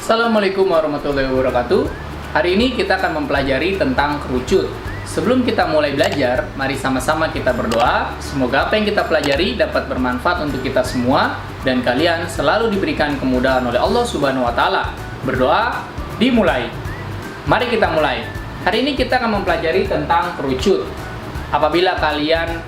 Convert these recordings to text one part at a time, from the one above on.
Assalamualaikum warahmatullahi wabarakatuh. Hari ini kita akan mempelajari tentang kerucut. Sebelum kita mulai belajar, mari sama-sama kita berdoa. Semoga apa yang kita pelajari dapat bermanfaat untuk kita semua dan kalian selalu diberikan kemudahan oleh Allah Subhanahu wa taala. Berdoa, dimulai. Mari kita mulai. Hari ini kita akan mempelajari tentang kerucut. Apabila kalian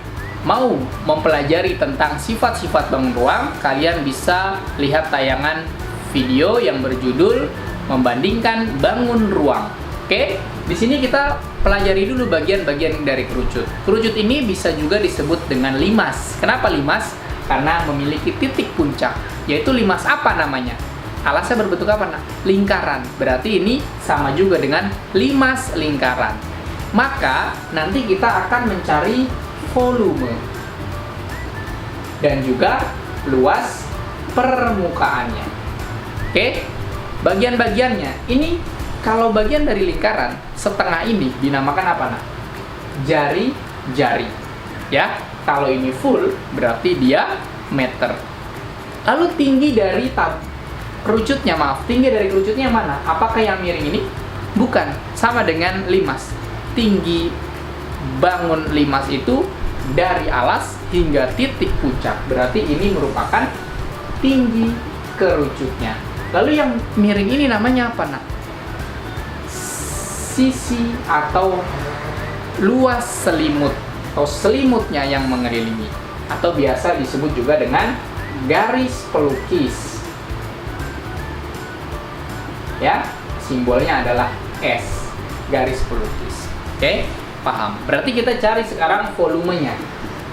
mau mempelajari tentang sifat-sifat bangun ruang, kalian bisa lihat tayangan video yang berjudul membandingkan bangun ruang. Oke, di sini kita pelajari dulu bagian-bagian dari kerucut. Kerucut ini bisa juga disebut dengan limas. Kenapa limas? Karena memiliki titik puncak. Yaitu limas apa namanya? Alasnya berbentuk apa, nak? Lingkaran. Berarti ini sama juga dengan limas lingkaran. Maka nanti kita akan mencari volume dan juga luas permukaannya. Oke, bagian-bagiannya ini kalau bagian dari lingkaran setengah ini dinamakan apa, nak? Jari-jari. Ya, kalau ini full berarti dia meter. Lalu tinggi dari kerucutnya, tinggi dari kerucutnya yang mana? Apakah yang miring ini? Bukan, sama dengan limas. Tinggi bangun limas itu dari alas hingga titik puncak. Berarti ini merupakan tinggi kerucutnya. Lalu yang miring ini namanya apa, nak? Sisi atau luas selimut atau selimutnya yang mengelilingi, atau biasa disebut juga dengan garis pelukis. Ya, simbolnya adalah S, garis pelukis. Oke, paham? Berarti kita cari sekarang volumenya.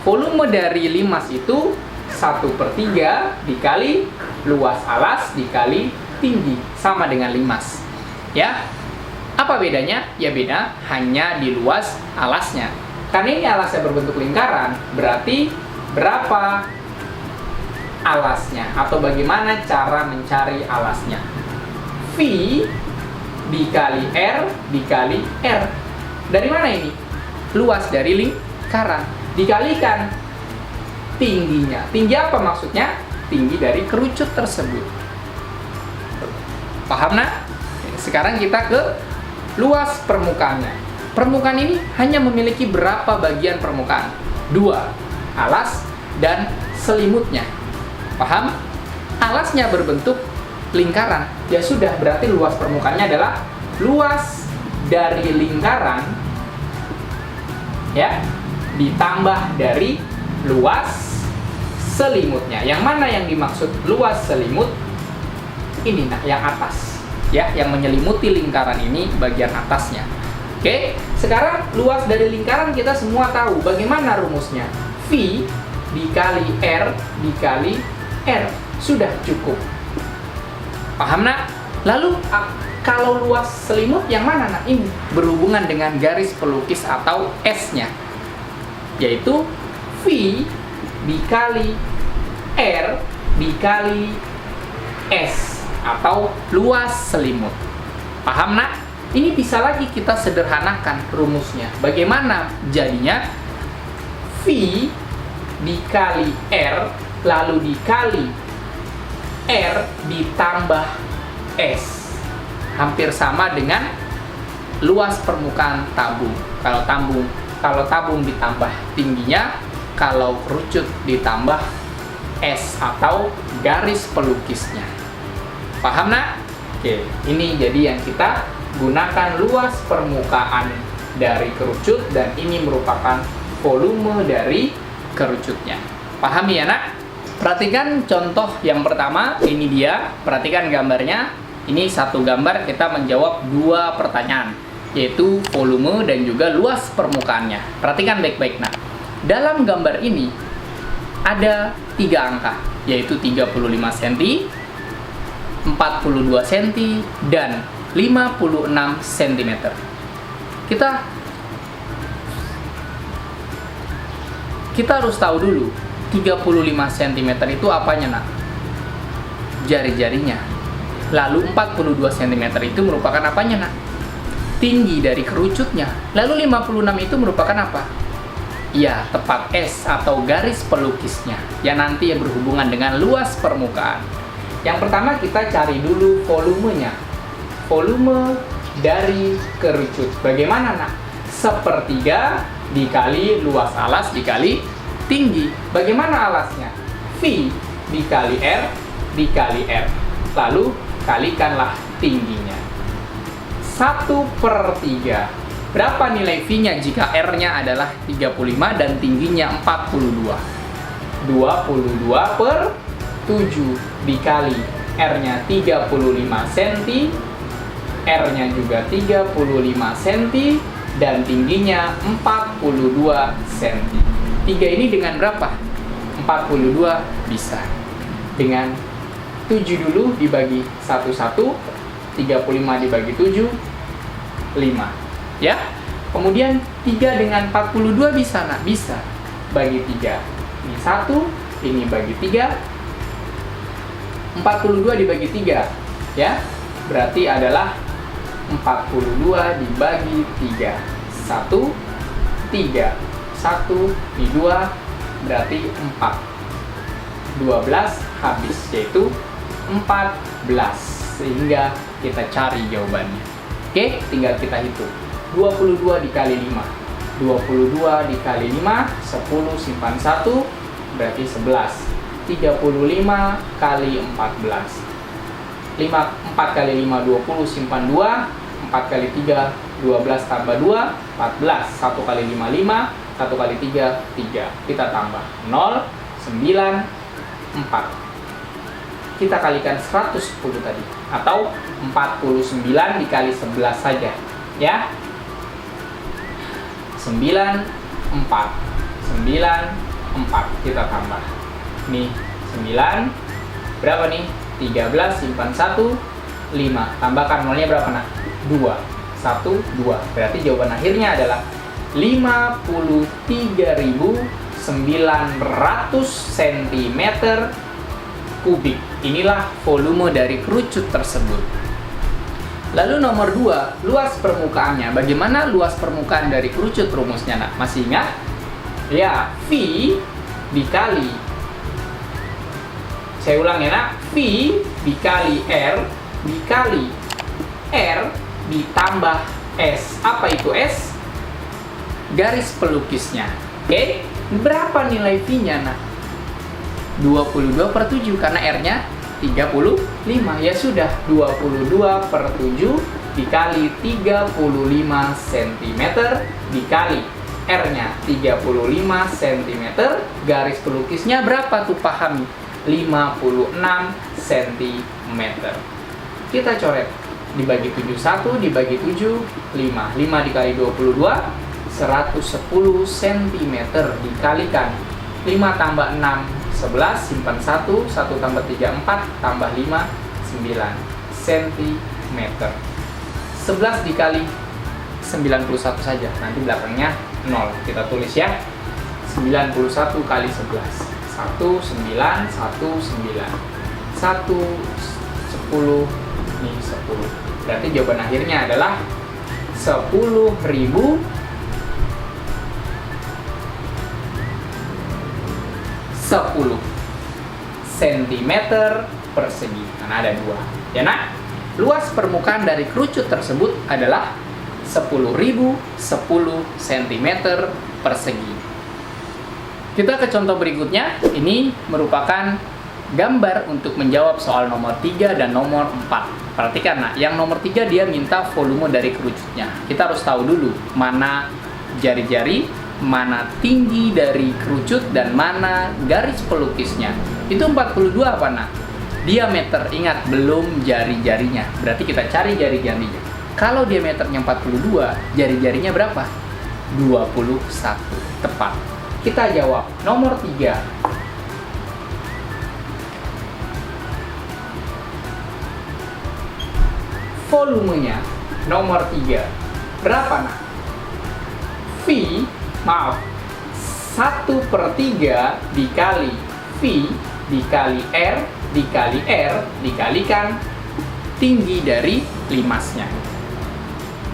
Volume dari limas itu 1/3 dikali luas alas dikali tinggi, sama dengan limas. Ya, apa bedanya? Ya beda hanya di luas alasnya. Karena ini alasnya berbentuk lingkaran, berarti berapa alasnya? Atau bagaimana cara mencari alasnya? V dikali R dikali R. Dari mana ini? Luas dari lingkaran dikalikan tingginya. Tinggi apa maksudnya? Tinggi dari kerucut tersebut. Paham, nak? Sekarang kita ke luas permukaannya. Permukaan ini hanya memiliki berapa bagian permukaan? 2, alas dan selimutnya. Paham? Alasnya berbentuk lingkaran. Ya sudah, berarti luas permukaannya adalah luas dari lingkaran, ya, ditambah dari luas selimutnya. Yang mana yang dimaksud luas selimut? Ini, nah, yang atas, ya, yang menyelimuti lingkaran ini bagian atasnya. Oke, sekarang luas dari lingkaran kita semua tahu. Bagaimana rumusnya? V dikali R dikali R. Sudah cukup. Paham, nak? Lalu kalau luas selimut yang mana, nak? Ini berhubungan dengan garis pelukis atau S-nya, yaitu V dikali R dikali S atau luas selimut. Paham, nak? Ini bisa lagi kita sederhanakan rumusnya. Bagaimana jadinya? V dikali R lalu dikali R ditambah S. Hampir sama dengan luas permukaan tabung. Kalau tabung ditambah tingginya, kalau kerucut ditambah S atau garis pelukisnya. Paham, nak? Oke, ini jadi yang kita gunakan luas permukaan dari kerucut, dan ini merupakan volume dari kerucutnya. Pahami ya, nak? Perhatikan contoh yang pertama, ini dia. Perhatikan gambarnya. Ini satu gambar kita menjawab 2 pertanyaan, yaitu volume dan juga luas permukaannya. Perhatikan baik-baik, nak. Dalam gambar ini ada 3 angka, yaitu 35 cm, 42 cm, dan 56 cm. Kita harus tahu dulu 35 cm itu apanya, nak? Jari-jarinya. Lalu 42 cm itu merupakan apanya, nak? Tinggi dari kerucutnya. Lalu 56 itu merupakan apa? Ya, tepat S atau garis pelukisnya, yang nanti berhubungan dengan luas permukaan. Yang pertama kita cari dulu volumenya. Volume dari kerucut. Bagaimana nak? Sepertiga dikali luas alas dikali tinggi. Bagaimana alasnya? V dikali R dikali R. Lalu kalikanlah tingginya. 1/3. Berapa nilai V-nya jika R-nya adalah 35 dan tingginya 42? 22/7 dikali R-nya 35 cm, R-nya juga 35 cm, dan tingginya 42 cm. 3 ini dengan berapa? 42 bisa. Dengan 7 dulu dibagi 1/1, 35 dibagi 7, 5. Ya. Kemudian 3 dengan 42 bisa nak? Bisa. Bagi 3. Ini 1, ini bagi 3. 42 dibagi 3. Ya. Berarti adalah 42 dibagi 3. 1, 3. 1, ini 2, berarti 4. 12 habis, yaitu 14. Sehingga kita cari jawabannya. Oke, tinggal kita hitung. 22 dikali 5. 22 dikali 5, 10 simpan 1, berarti 11. 35 kali 14. 4 kali 5, 20, simpan 2. 4 kali 3, 12 tambah 2, 14. 1 kali 5, 5. 1 kali 3, 3. Kita tambah 0, 9, 4. Kita kalikan 110 tadi. Atau 49 dikali 11 saja. Ya. 9, 4. 9, 4. Kita tambah. Nih, 9. Berapa nih? 13, simpan 1, 5. Tambahkan nolnya berapa nak? 2. 1, 2. Berarti jawaban akhirnya adalah 53.900 cm kubik. Inilah volume dari kerucut tersebut. Lalu nomor 2, luas permukaannya. Bagaimana luas permukaan dari kerucut rumusnya nak? Masih ingat? Ya, V dikali. Saya ulang ya nak. V dikali R dikali R ditambah S. Apa itu S? Garis pelukisnya. Oke, berapa nilai V-nya nak? 22/7 karena R-nya 35. Ya sudah, 22/7 dikali 35 cm dikali R-nya 35 cm. Garis pelukisnya berapa tuh, pahami? 56 cm. Kita coret. Dibagi 7, 1 dibagi 7, 5. 5 dikali 22, 110 cm. Dikalikan 5 tambah 6, 11, simpan 1, 1 tambah 3, 4, tambah 5, 9 cm. 11 dikali 91 saja, nanti belakangnya 0. Kita tulis ya. 91 kali 11. 1, 9, 1, 9. 1, 10, ini 10. Berarti jawaban akhirnya adalah 10.000 10 cm persegi. Karena ada 2. Ya nak? Luas permukaan dari kerucut tersebut adalah 10.010 cm persegi. Kita ke contoh berikutnya. Ini merupakan gambar untuk menjawab soal nomor 3 dan nomor 4. Perhatikan nak, yang nomor 3 dia minta volume dari kerucutnya. Kita harus tahu dulu mana jari-jari, mana tinggi dari kerucut, dan mana garis pelukisnya. Itu 42 apa nak? Diameter, ingat belum jari-jarinya. Berarti kita cari jari-jarinya. Kalau diameternya 42, jari-jarinya berapa? 21. Tepat. Kita jawab nomor 3. Volumenya nomor 3 berapa nak? V, maaf, 1/3 dikali V dikali R dikali R dikalikan tinggi dari limasnya.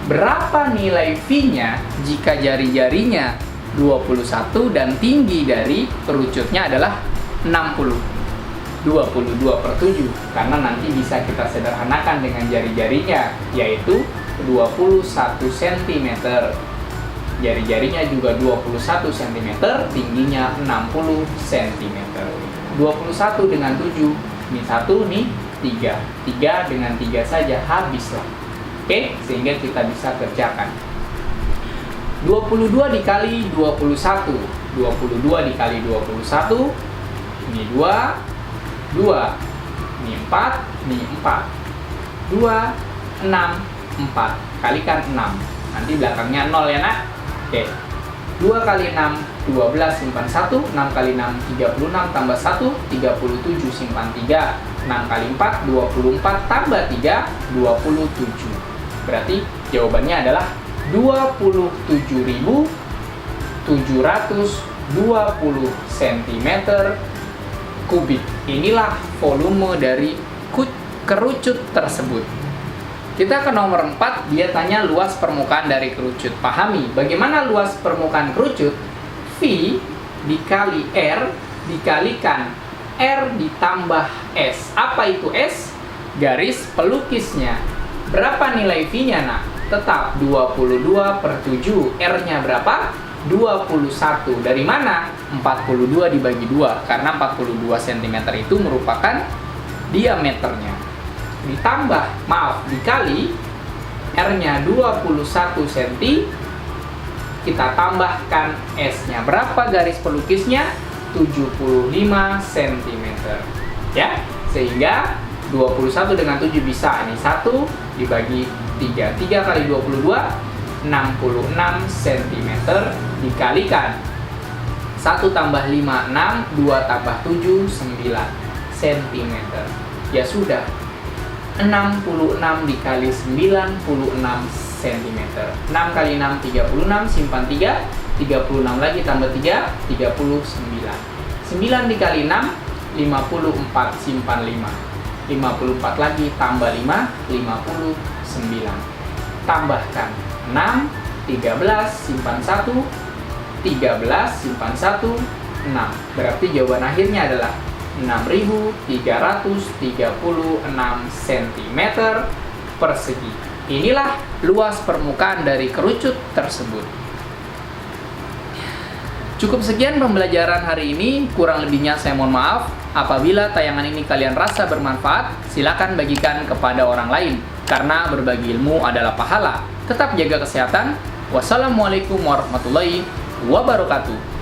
Berapa nilai V-nya jika jari-jarinya 21 dan tinggi dari kerucutnya adalah 60? 22/7 karena nanti bisa kita sederhanakan dengan jari-jarinya, yaitu 21 cm. Jari-jarinya juga 21 cm, tingginya 60 cm. 21 dengan 7, ini 1, nih 3. 3 dengan 3 saja habislah. Oke, sehingga kita bisa kerjakan. 22 dikali 21. 22 dikali 21, ini 2, 2, ini 4, ini 4. 2, 6, 4. Kalikan 6. Nanti belakangnya 0 ya nak. Oke. 2 kali 6, 12 simpan 1. 6 kali 6, 36 tambah 1, 37 simpan 3. 6 kali 4, 24 tambah 3, 27. Berarti jawabannya adalah 27.720 cm kubik. Inilah volume dari kerucut tersebut. Kita ke nomor 4, dia tanya luas permukaan dari kerucut. Pahami, bagaimana luas permukaan kerucut? V dikali R dikalikan R ditambah S. Apa itu S? Garis pelukisnya. Berapa nilai V-nya nak? Tetap 22/7. R-nya berapa? 21. Dari mana? 42 dibagi 2. Karena 42 cm itu merupakan diameternya. Dikali R-nya 21 cm, kita tambahkan S-nya. Berapa garis pelukisnya? 75 cm. Ya, sehingga 21 dengan 7 bisa. Ini 1 dibagi 3. 3 kali 22, 66 cm dikalikan 1 tambah 5, 6, 2 tambah 7, 9 cm. Ya sudah, 66 dikali 96 cm. 6 kali 6, 36, simpan 3, 36 lagi tambah 3, 39. 9 dikali 6, 54, simpan 5. 54 lagi tambah 5, 59. Tambahkan 6, 13, simpan 1, 13, simpan 1, 6. Berarti jawaban akhirnya adalah 6.336 cm persegi. Inilah luas permukaan dari kerucut tersebut. Cukup sekian pembelajaran hari ini, kurang lebihnya saya mohon maaf. Apabila tayangan ini kalian rasa bermanfaat, silakan bagikan kepada orang lain, karena berbagi ilmu adalah pahala. Tetap jaga kesehatan. Wassalamualaikum warahmatullahi wabarakatuh.